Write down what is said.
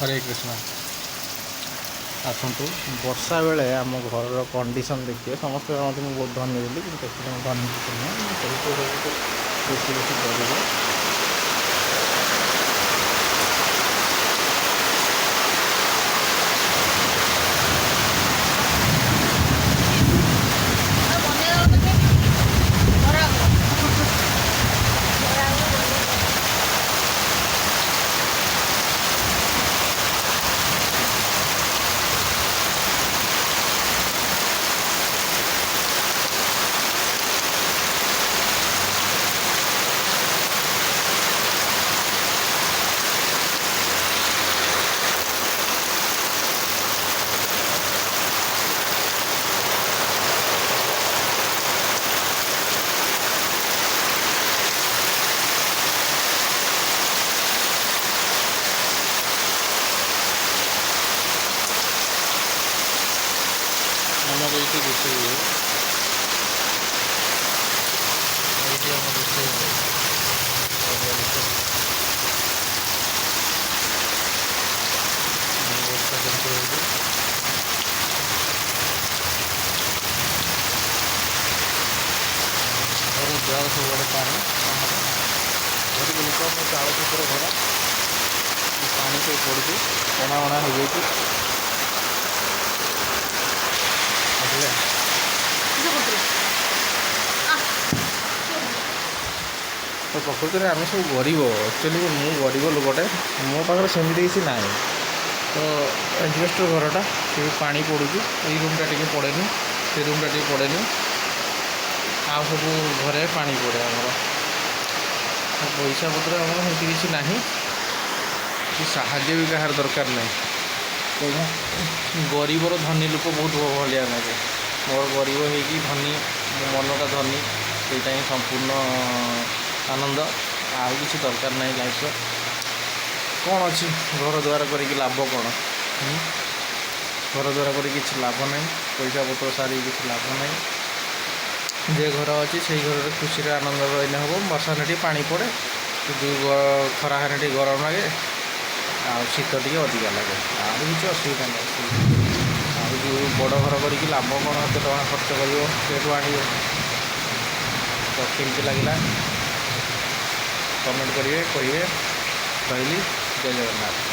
हरे कृष्ण। आसतु वर्षा बेले आम घर कंडीशन देखिए समस्त मत बहुत धन्य देली कि धन्य बेसी बेसी कर ये रोषे जाओ सब पानी गरीब लोक चाल छपर घर पानी सब पड़ू अणा अणा हो जाए तो प्रकृति में आम सब गरीब एक्चुअली मु गरीब लोकटे मो पाखे सेमती किसी ना तो एजबेस्टर घरटा से पा पड़ू ये रूमटा टी पड़ेनि से रूमटा टी पड़ेनि आ सब घरे पा पड़े आमर पैसा पत्र आम सेमती किसी ना कि साहाଯ୍य भी कहार दरकार ना गरीबर धनी लोक बहुत भलिया लगे मोर गरीब होगी धनी मो मनटा धनी सेटा ही संपूर्ण आनंद आउ किसी दरकार नहीं लाइफ कौन अच्छी घर द्वार कर लाभ कौन घर द्वार कर किसी लाभ नहीं पैसा पत्र सारी किसी लाभ नहीं जे घर अच्छी से घर खुशी आनंद रही हम वर्षा टी पा पड़े जो खरा हेने गरम लगे शीत टी अधिका लगे आ किसी असुविधा नहीं जो बड़ घर कर लाभ कौन एत टाँग खर्च कर आने तो केमती लगे कमेंट करेंगे कहले जय जगन्नाथ।